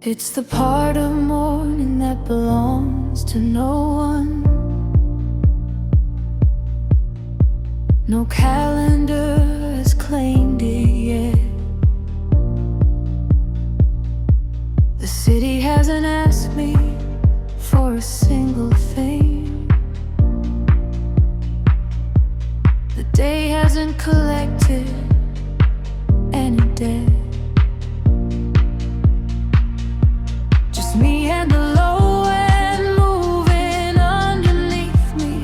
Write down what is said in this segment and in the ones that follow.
It's the part of morning that belongs to no one. No calendar has claimed it yet. The city hasn't asked me for a single thing. The day hasn't collected any debt. Just me and the low end moving underneath me.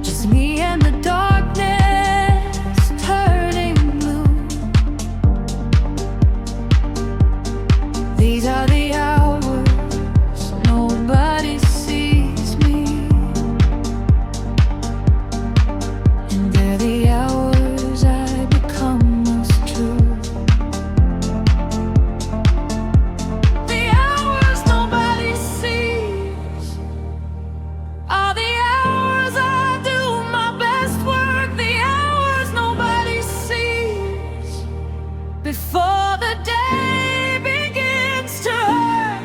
Just me and the darkness turning blue. These are the hours nobody sees me, and they're the hours I become most true. The hours nobody sees are the hours I do my best work. The hours nobody sees before the day begins to hurt,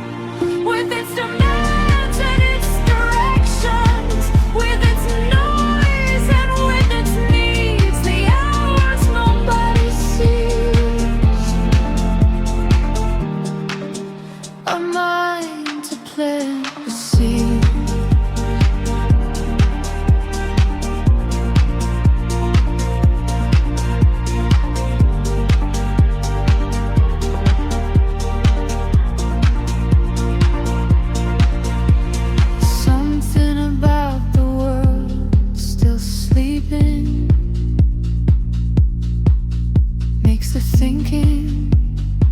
with its demands and its directions, with its noise and with its needs. The hours nobody sees are mine to plant the seed. Something about the world still sleeping makes the thinking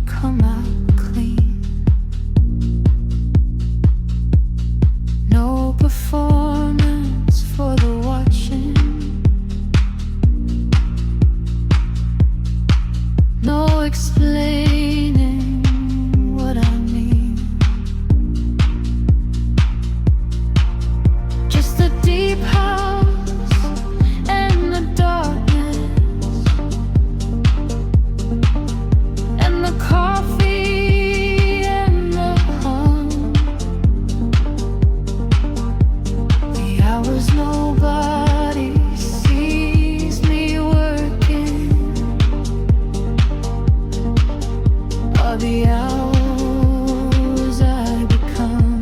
come out clean. No performance for the watching, no explaining what I mean. Just the deep house and the darkness, and the coffee and the hum. The hours nobody sees me working are the hours I become.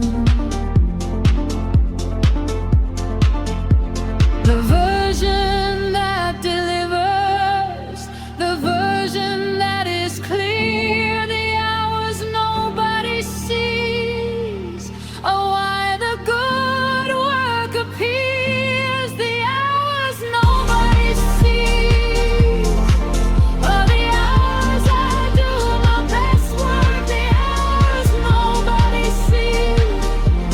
The version that delivers, the version that is clear. The hours nobody sees are why the good work appears. The hours nobody sees are the hours I do my best work. The hours nobody sees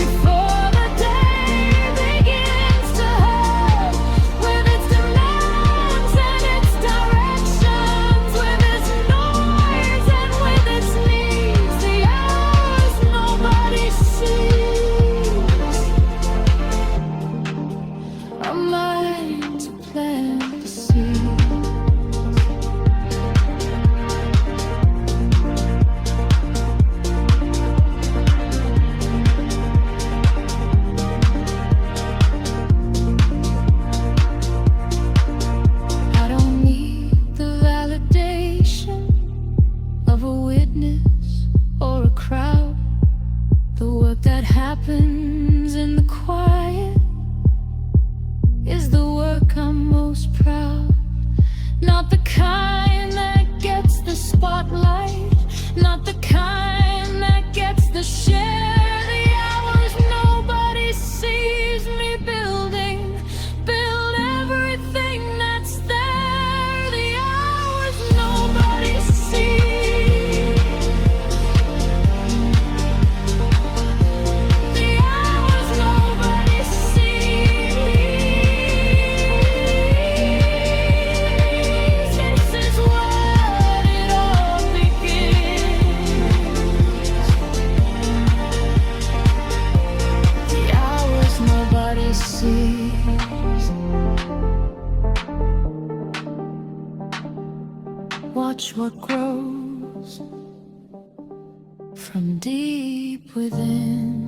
before the day begins to hurt, with its demands and its directions, with its noise and with its needs. The hours nobody sees are mine to plant the seed. I don't need the validation of a witness or a crowd. The work that happens in the quiet is the work I'm most proud. Not the kind that gets the spotlight, not the kind that gets the share. The hours nobody sees me building, build everything that's there. The hours nobody sees, the hours nobody sees. This is where it all begins. The hours nobody sees. Watch what grows calls from deep within.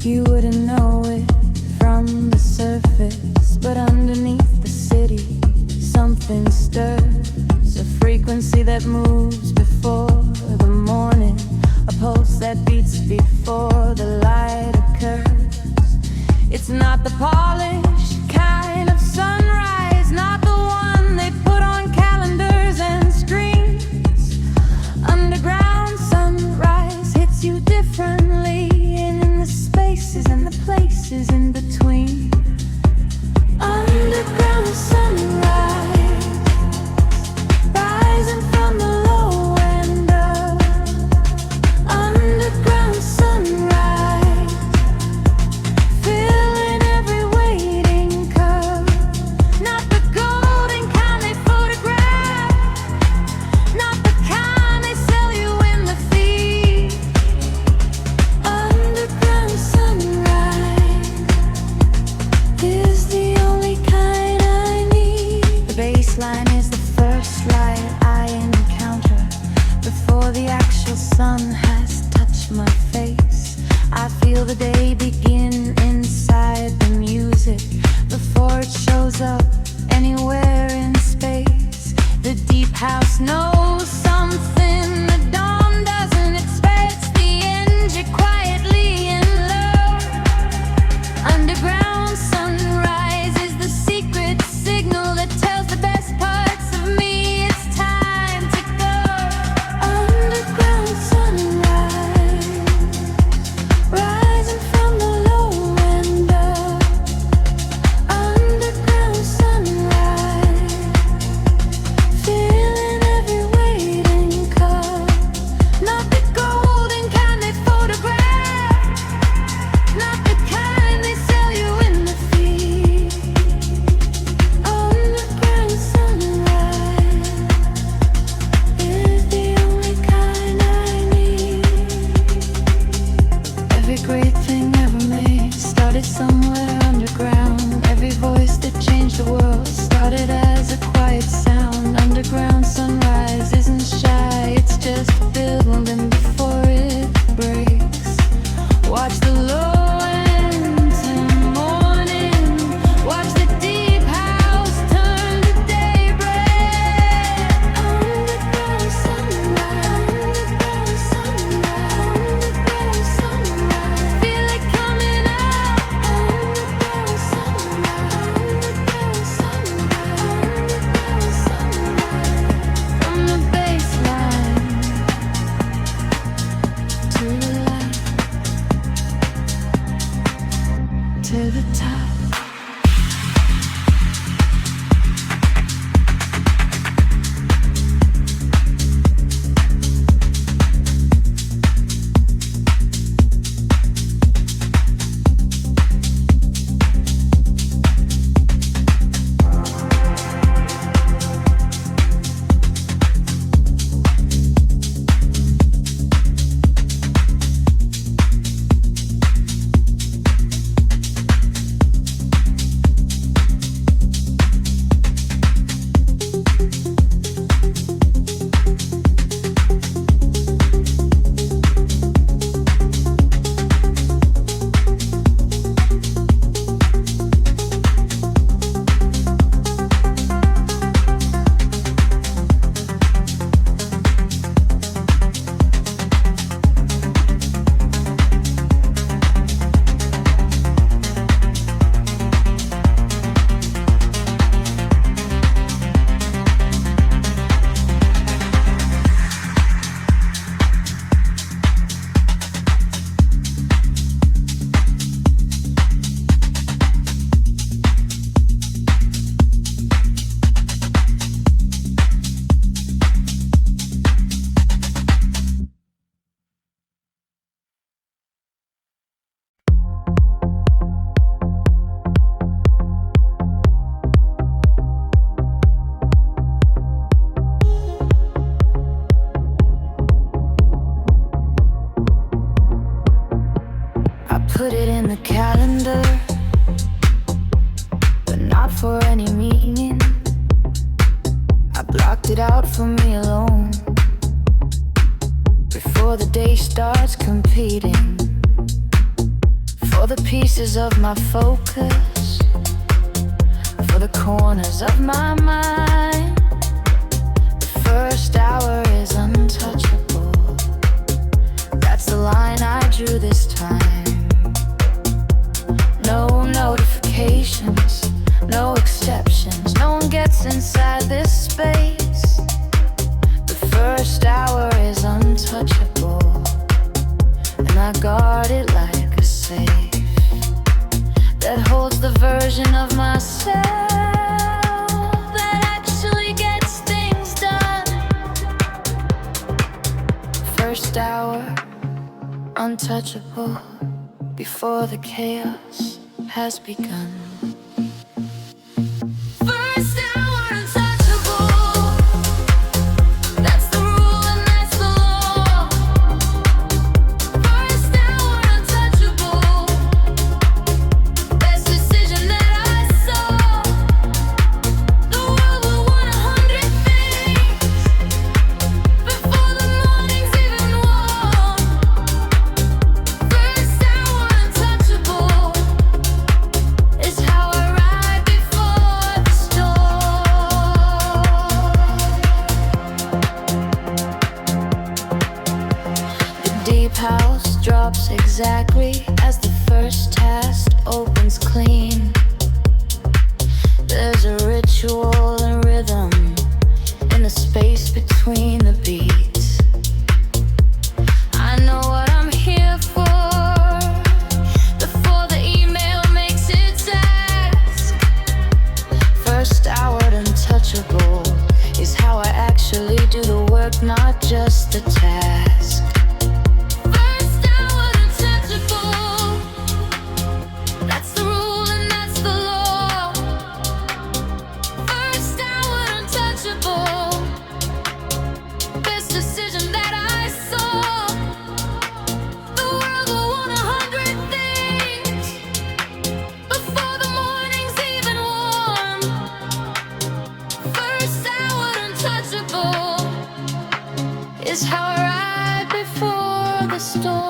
You wouldn't know it from the surface, but underneath the city, something stirs, a frequency that moves before the morning, a pulse that beats before the light occurs. It's not the polished kind of sunrise, not the one they put on calendars and screens. Underground sunrise hits you differently, in the spaces and the places in between. Underground sunrise, rising from the low end of underground sunrise, filling every waiting curve. Not the golden kind they photograph, not the kind they sell you in the feed. Underground sunrise is the only kind I need. The baseline is the first light I encounter before the actual sun has touched my face. I feel the day begin inside the music before it shows up anywhere in space. The deep house knows something the dawn doesn't. It spreads the energy quietly in love. Underground sunrise is the secret signal that tells the best parts of me it's time to go. Underground sunrise. calendar, but not for any meaning. I blocked it out for me alone before the day starts competing for the pieces of my focus, for the corners of my mind. The first hour is untouchable. That's the line I drew this time. No notifications, no exceptions. No one gets inside this space. The first hour is untouchable, and I guard it like a safe that holds the version of myself that actually gets things done. First hour, untouchable, before the chaos has begun. First hour, untouchable. That's the rule and that's the law. First hour, untouchable. Best decision that I saw. The world will want 100 things before the morning's even warm. First hour, untouchable is how I ride before the storm. The deep house drops exactly as the first task opens clean. There's a ritual and rhythm in the space between the beats. I know what I'm here for before the email makes its ask. First hour untouchable is how I actually do the work, not just the task. First hour untouchable. That's the rule and that's the law. First hour untouchable. Best decision that I saw. The world will want 100 things before the morning's even warm. First hour untouchable is how I ride before the storm.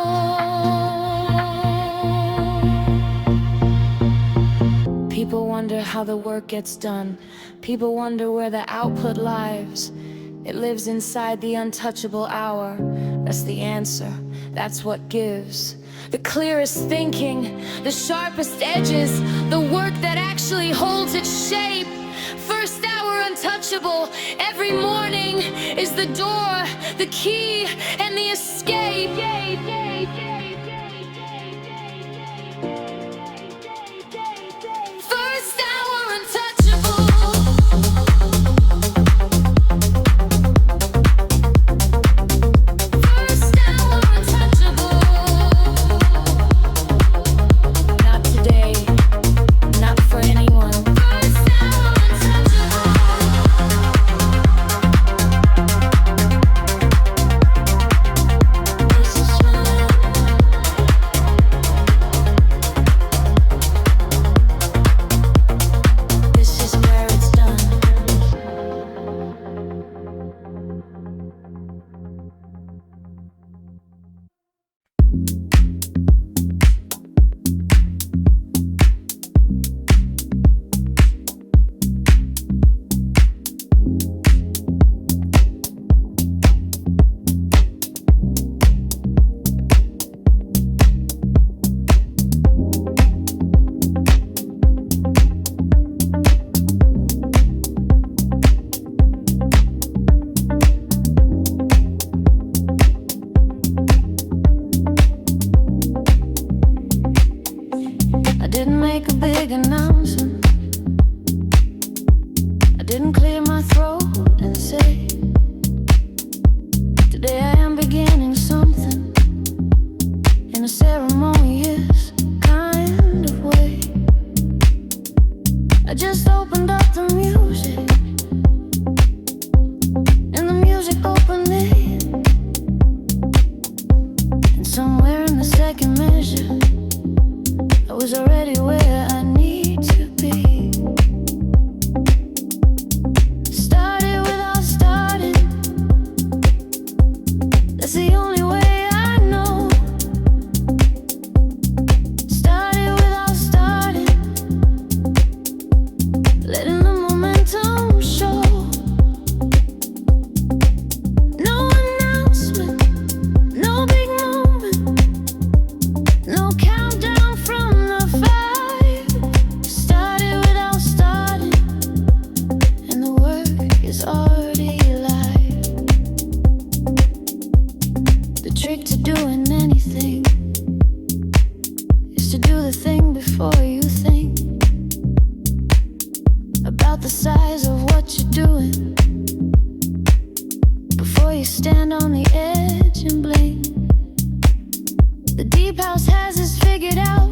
People wonder how the work gets done. People wonder where the output lies. It lives inside the untouchable hour. That's the answer. That's what gives the clearest thinking, the sharpest edges, the work that actually holds its shape. First hour untouchable. Every morning is the door, the key, and the escape. First hour untouchable. First hour untouchable. Not today, not for anyone. First hour untouchable. This is fun. This is where it's done. I didn't make a big announcement. I didn't clear my throat and say, today I am beginning something in a ceremonious kind of way. I just opened up the music, and the music opened it. And somewhere in the second measure, I was is already where I need to be. Started without starting. That's the only way I know. Started without starting. Letting the momentum show. No announcement, no big moment, no countdown from the 5. Started without starting, and the work is already alive. The trick to doing anything is to do the thing before you think about the size of what you're doing, before you stand on the edge and blink. The deep house has this figured out.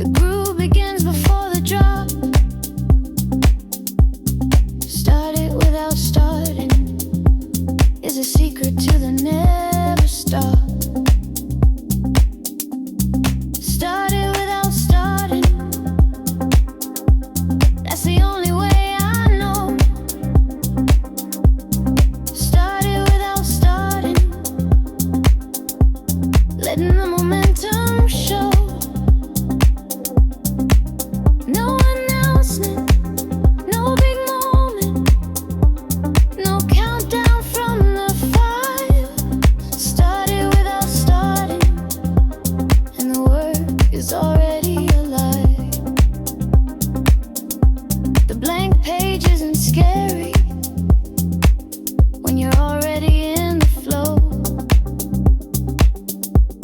The groove begins before the drop. Started without starting is a secret to the never stop. Started without starting. That's the only way I know. Started without starting. Letting the momentum show. No announcement, no big moment, no countdown from the 5. Started without starting, and the work is already alive. The blank page isn't scary when you're already in the flow.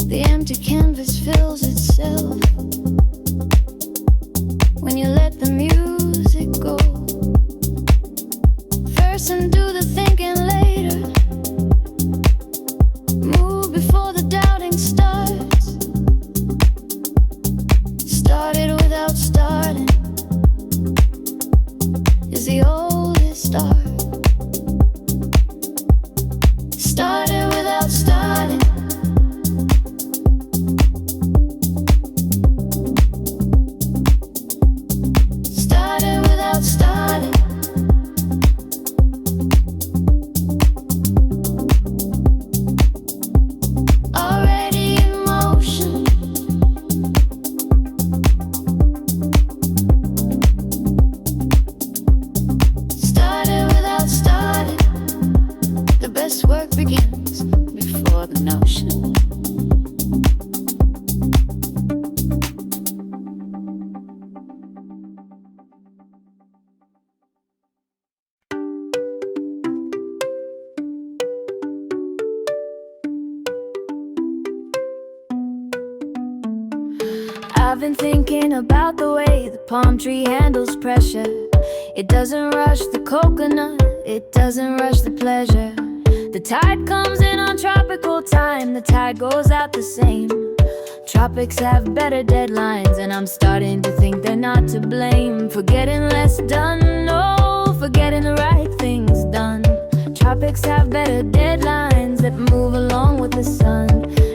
The empty canvas fills itself when you let the music go. First and do the thinking later. Move before the doubting starts. Started without starting is the oldest art. Started without starting. Started without starting. Already in motion. Started without starting. The best work begins before the notion. I've been thinking about the way the palm tree handles pressure. It doesn't rush the coconut, it doesn't rush the pleasure. The tide comes in on tropical time, the tide goes out the same. Tropics have better deadlines, and I'm starting to think they're not to blame for getting less done, no, for getting the right things done. Tropics have better deadlines that move along with the sun.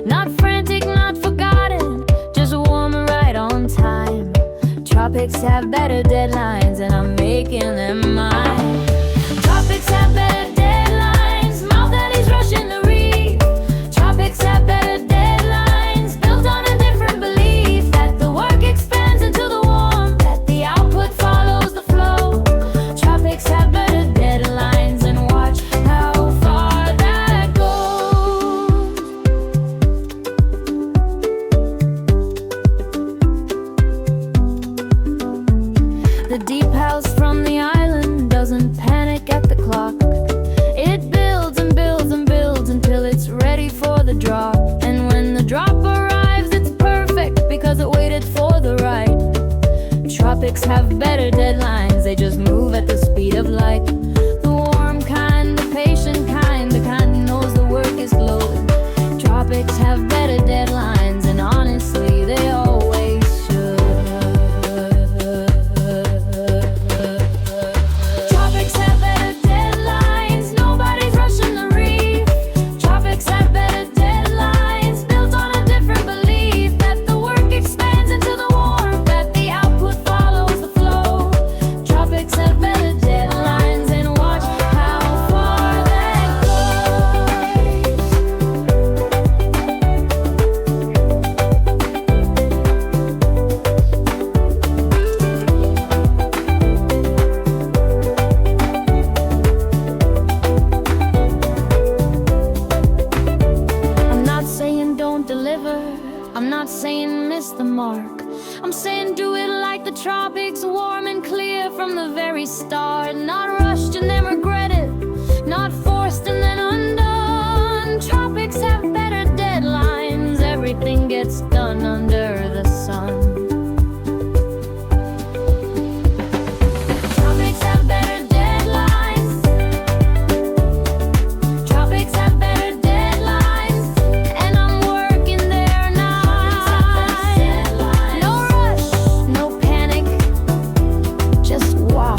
Not frantic, not forgotten, just warm and right on time. Tropics have better deadlines, and I'm making them mine. Tropics have better deadlines, mouth that he's rushing to read. Tropics have better deadlines, built on a different belief that the work expands into the warm, that the output follows the flow. Tropics have better deadlines, and watch how far that goes. The deep house from the island doesn't panic at the clock. It builds and builds and builds until it's ready for the drop. And when the drop arrives, it's perfect because it waited for the right. Tropics have better deadlines, they just move at the speed of light. The warm kind, the patient kind, the kind who knows the work is flowing. Tropics have better deadlines, and honestly, they always should. Tropics have better deadlines, nobody's rushing the reef. Tropics have better deadlines, built on a different belief that the work saying do it like the tropics, warm and clear from the very start. Not rushed and then regret it, not forced and then undone. Tropics have better deadlines, everything gets done under the sun. Tropics have better deadlines. Tropics have better deadlines, and I'm working there now. No rush, no panic, just wow.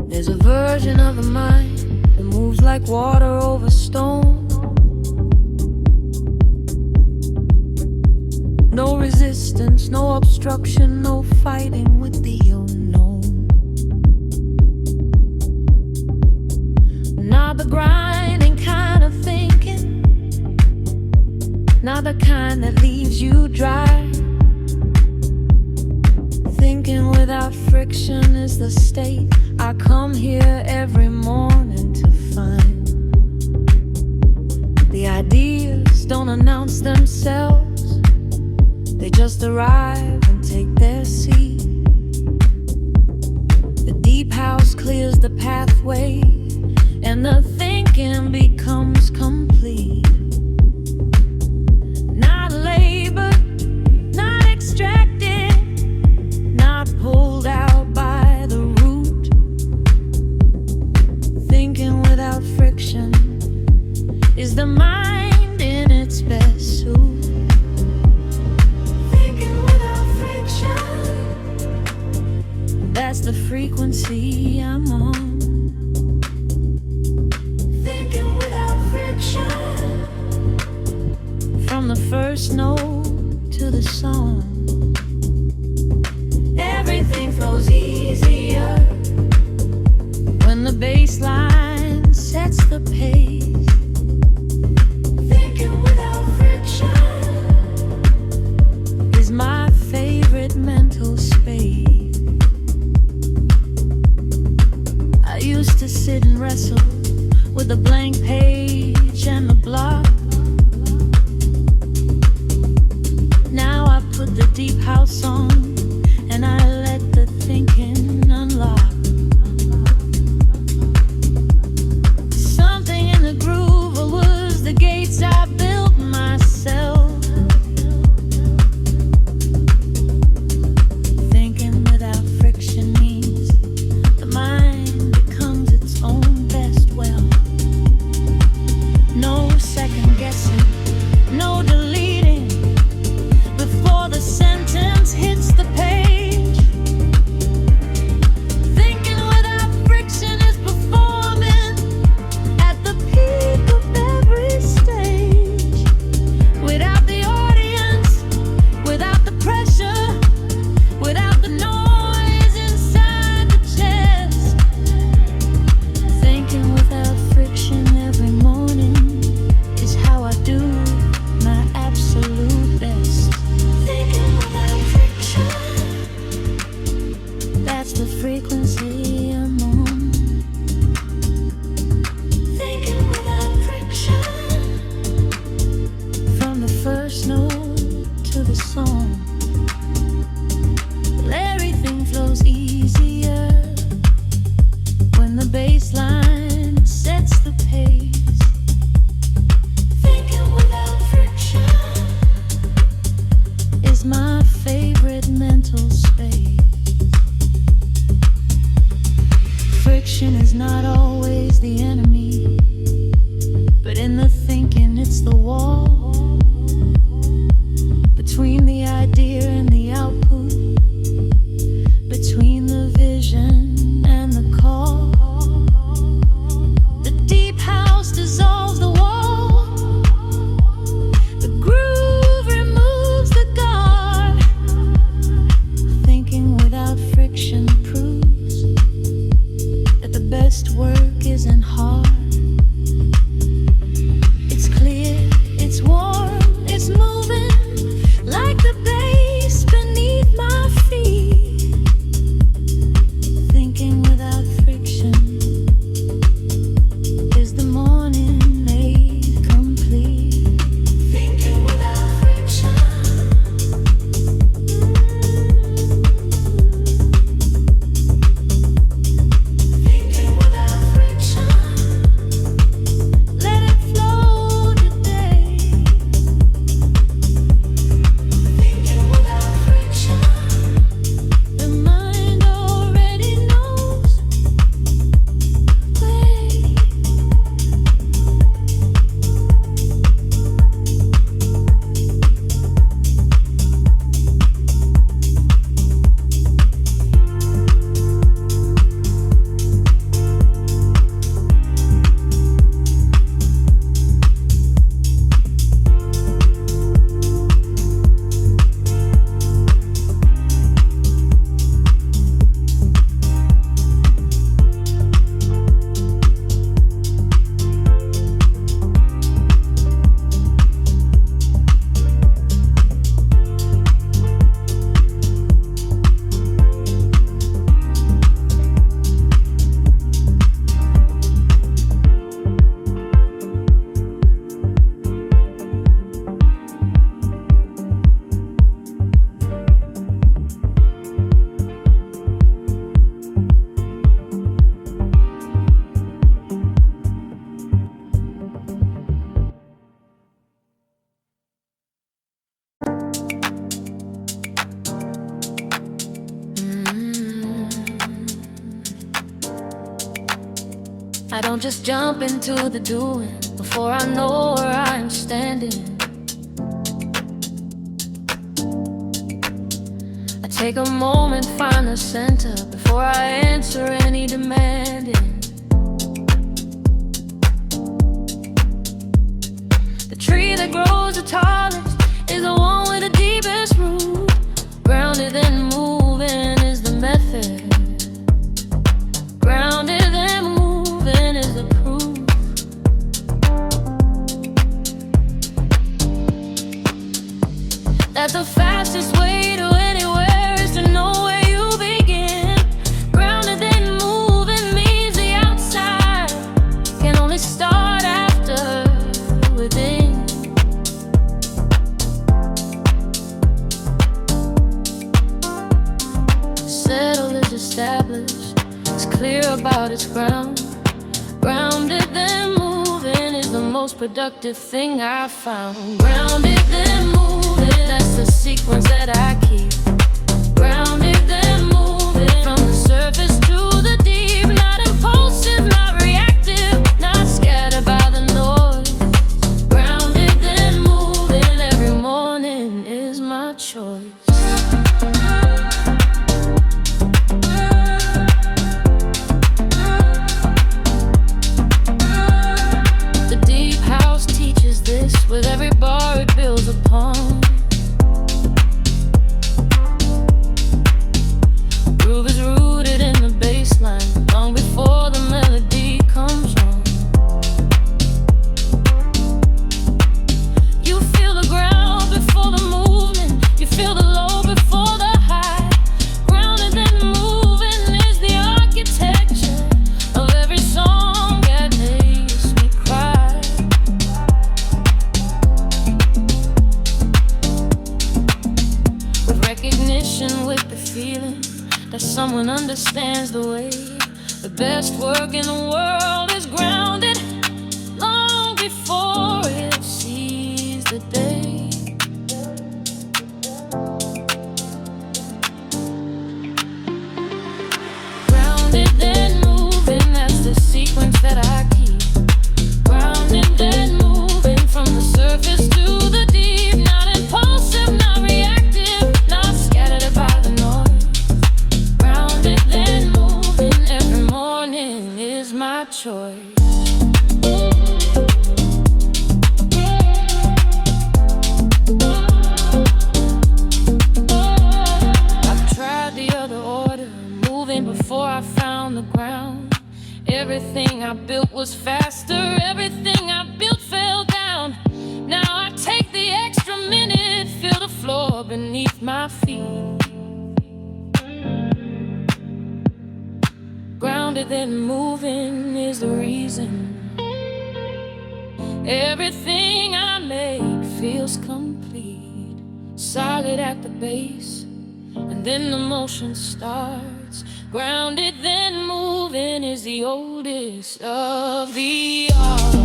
There's a version of the mind that moves like water over stone. No resistance, no obstruction, no fighting with the unknown. Not the grinding kind of thinking, not the kind that leaves you dry. Thinking without friction is the state I come here every morning to find. The ideas don't announce themselves, they just arrive and take their seat. The deep house clears the pathway, and the thinking becomes complete. Not labored, not extracted, not pulled out by the root. Thinking without friction is the mind in its best suit. Thinking without friction, that's the frequency I'm on. Thinking without friction, from the first note to the song. Everything flows easier when the bass line sets the pace. Thinking without friction is my favorite mental space. I used to sit and wrestle with a blank page and the block. Now I put the deep house on, and I let the thinking unlock. Something in the groove, or was the gates I built myself. Thinking without friction means the mind becomes its own best well. No second guessing, no deleting before the sentence hits the my favorite mental space. Friction is not always the enemy, but in the thinking it's the wall between the idea and the output, between the vision and the call. The deep house dissolves the wall, the groove removes the guard. Thinking without friction proves that the best work isn't hard. It's clear, it's warm, it's moving like the bass beneath my feet. Thinking without friction is the morning made complete. Thinking without friction. Thinking without friction. Let it flow today. Thinking without friction. The mind already knows. Wait. I don't just jump into the doing before I know where I'm standing. I take a moment, find the center before I answer any demanding. The tree that grows the tallest is the one with the deepest root. Grounded and moving is the method. Grounded and moving is the proof. That the fastest way to anywhere is to know where you begin. Grounded and moving means the outside can only start after within. Settle is established, it's clear about its ground. Grounded then moving is the most productive thing I've found. Grounded then moving, that's the sequence that I keep. Grounded then moving, from the surface to the deep. Not impulsive, not reactive, not scattered by the noise. Grounded then moving, every morning is my choice. With every bar it builds upon. Groove is rooted in the baseline long before the melody comes on. You feel the ground before the movement. You feel the low before the high. Grounded and moving is the architecture of every song that makes me cry. Recognition with the feeling that someone understands the way. The best work in the world is grounded long before it sees the day. Everything I built was faster, everything I built fell down. Now I take the extra minute, feel the floor beneath my feet. Grounded then moving is the reason everything I make feels complete. Solid at the base, and then the motion starts. Grounded then moving is the oldest of the art.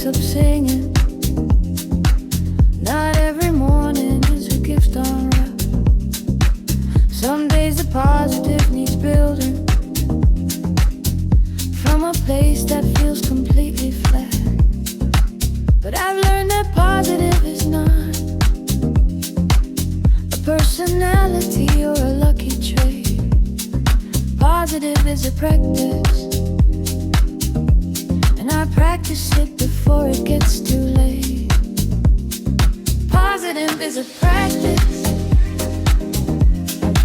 Up singing. Not every morning is a gift unwrapped. Some days the positive needs building from a place that feels completely flat. But I've learned that positive is not a personality or a lucky trait. Positive is a practice, and I practice it before it gets too late. Positive is a practice,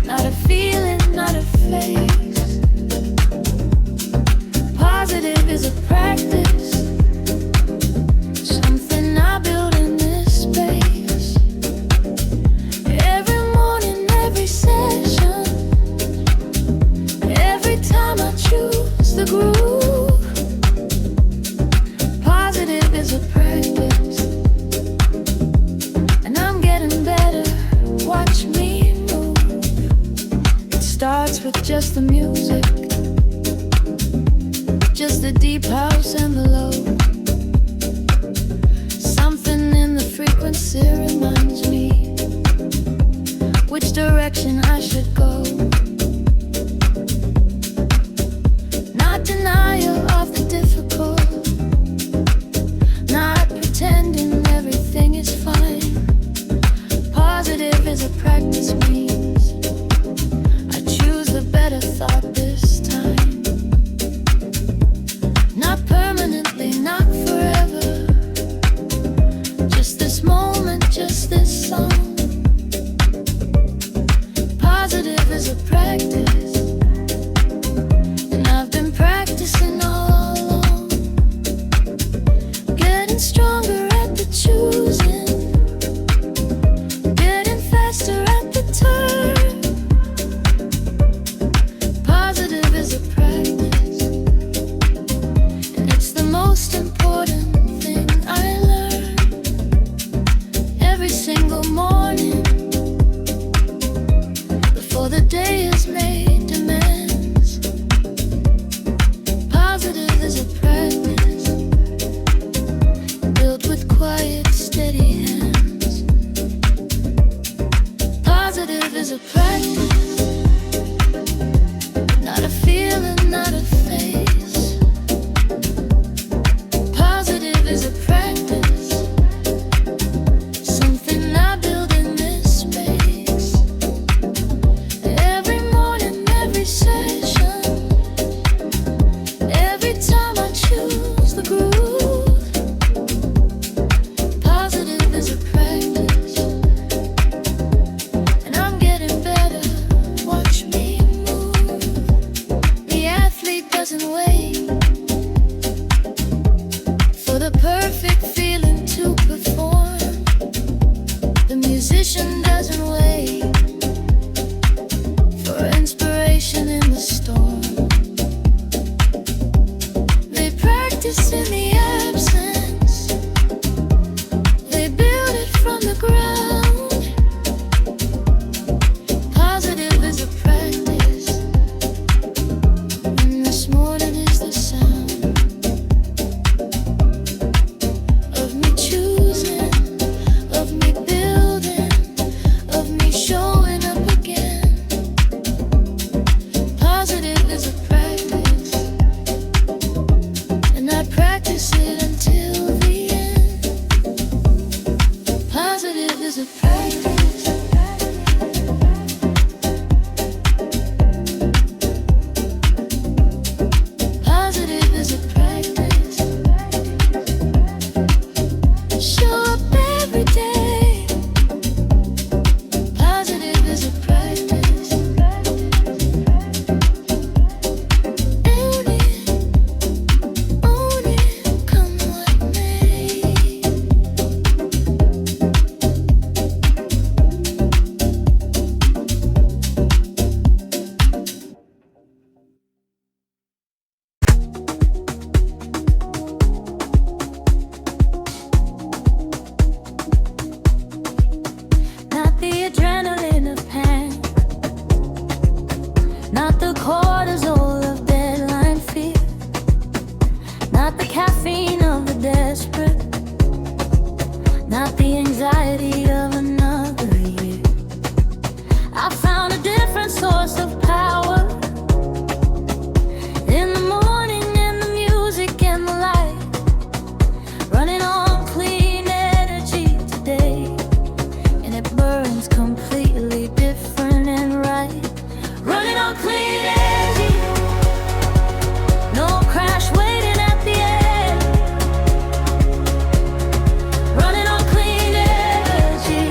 not a feeling, not a phase. Positive is a practice, something I build in this space. Every morning, every session, every time I choose the groove. Positive is a practice, and I'm getting better. Watch me move. It starts with just the music, just the deep house and the low. Something in the frequency reminds me which direction I should go. Not denial of the difficult, not pretending everything is fine. Positive is a practice means I choose the better thought this time. Not permanently, not forever, just this moment, just this song. Positive is a practice, and I've been practicing all along. Getting stronger at the choosing, getting faster at the turn. Positive is a practice, and it's the most important thing I learn every single morning before the day is made. on clean energy. No crash waiting at the end. Running on clean energy.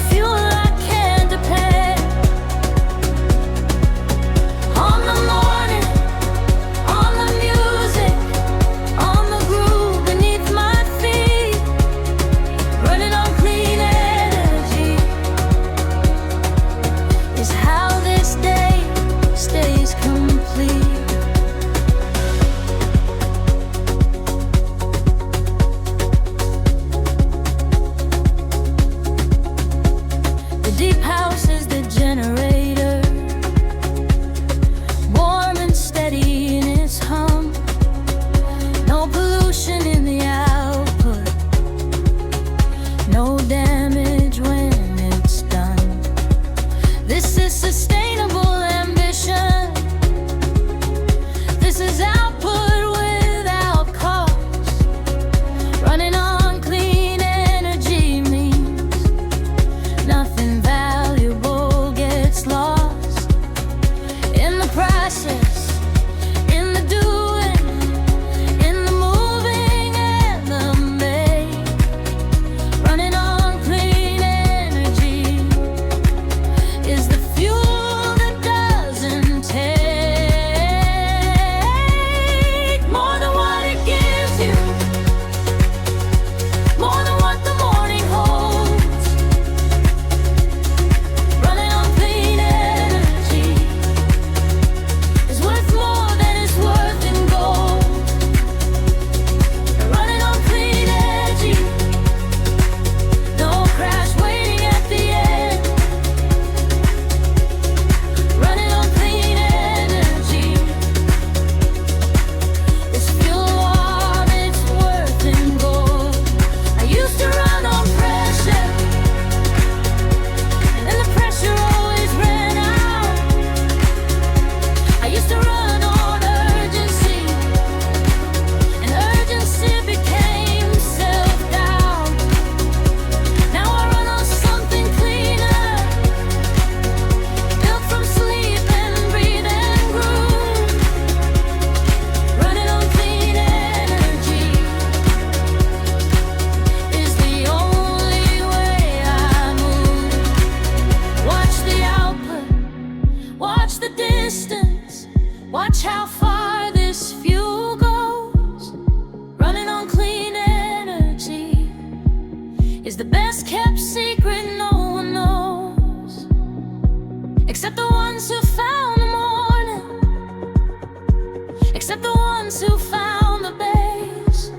Fuel I can depend on the morning, on the music, on the groove beneath my feet. Running on clean energy is how this day stays complete. The deep house is the generator, warm and steady in its hum. No pollution in the output, no damage when it's done. This is sustainable ambition. This is output without cost. Running on clean energy means nothing valuable gets lost in the process, in the doing, in the moving and the made. Running on clean energy is the fuel that doesn't take more than what it gives you, more than what the morning holds. Running on clean energy is worth more than it's worth in gold. Running on clean energy, no crash waiting at the end. Running on clean energy is fuel warm, it's worth in gold. I used to run on pressure, and the pressure always ran out. I used to run on urgency, and urgency became self-doubt. Now I run on something cleaner, built from sleep and breathe and groove. Running on clean energy is the only way I move. Watch the output, watch the distance, watch how far this fuel goes. Running on clean energy is the best kept secret no one knows, except the ones who found the morning, except the ones who found the base.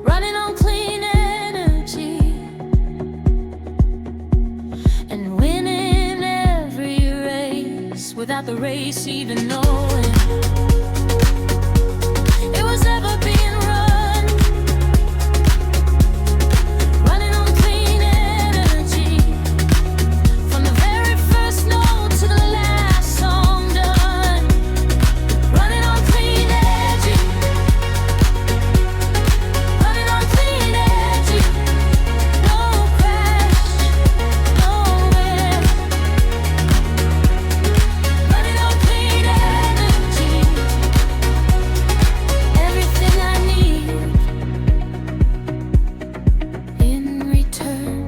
Running on clean energy and winning every race without the race even knowing it was ever being run. Running on clean energy from the very first note to the last song done. Running on clean energy, running on clean energy. No crash, no wreck. Running on clean energy, everything I need in return.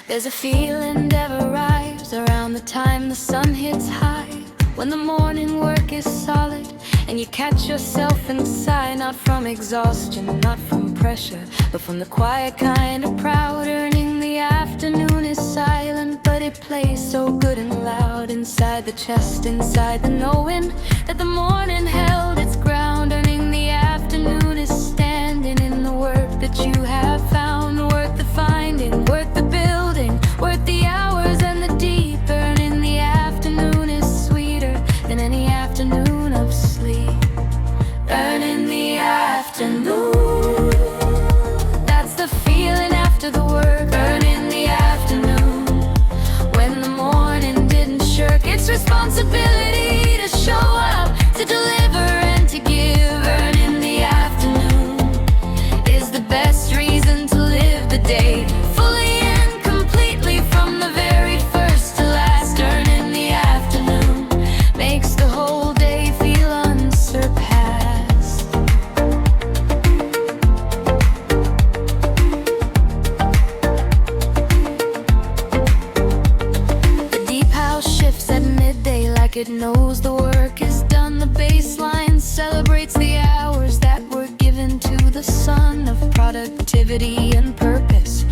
There's a feeling never arrives around the time the sun hits high, when the morning work is solid and you catch yourself inside, not from exhaustion, not from pressure, but from the quiet kind of proud. Earning the afternoon is silent, but it plays so good and loud inside the chest, inside the knowing that the morning held its ground. Earning the afternoon is standing in the work that you have found, worth the finding, worth the building, worth the hours and the deep. Earning the afternoon is sweeter than any afternoon of sleep. Earning the afternoon, that's the feeling after the work. Earning the afternoon, when the morning didn't shirk its responsibility. responsibility to show up, to deliver and to give. Earning the afternoon is the best reason to live the day, fully and completely from the very first to last. Earning the afternoon makes the whole day feel unsurpassed. The deep house shifts at midday like it knows the work is done. The baseline celebrates the hours that were given to the sun, of productivity and purpose,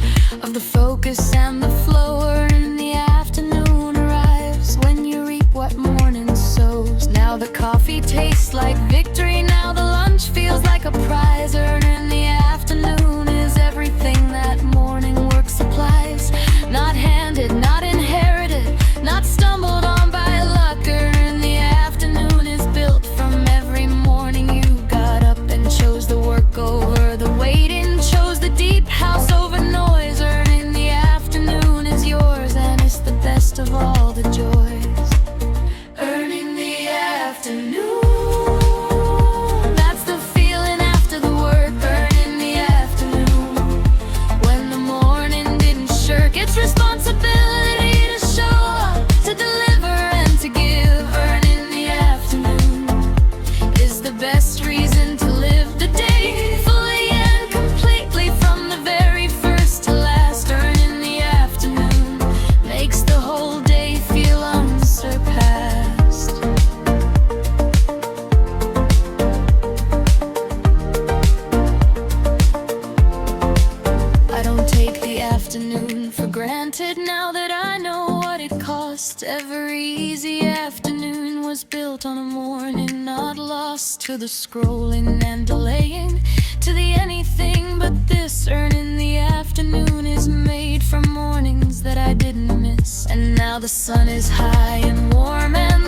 of the focus and the flow. Earning the afternoon arrives when you reap what morning sows. Now the coffee tastes like victory, now the lunch feels like a prize. Earning the afternoon is everything that morning work supplies, not handed, not inherited, not stumbled on by luck. Earning the afternoon is built from every morning you got up and chose the work over the waiting, chose the deep house over noise. Earning the afternoon is yours, and it's the best of all the joys. Earning the afternoon, that's the feeling after the work. Earning the afternoon, when the morning didn't shirk its responsibility to show up, to deliver and to give. Earning the afternoon is the best reason to live the day, fully and completely from the very first to last. Earning the afternoon makes the whole day feel unsurpassed. I don't take the afternoon for granted now that I know what it cost. Every easy afternoon was built on a morning not lost to the scrolling and delaying, to the anything but this. Earning the afternoon is made from mornings that I didn't miss, and now the sun is high and warm and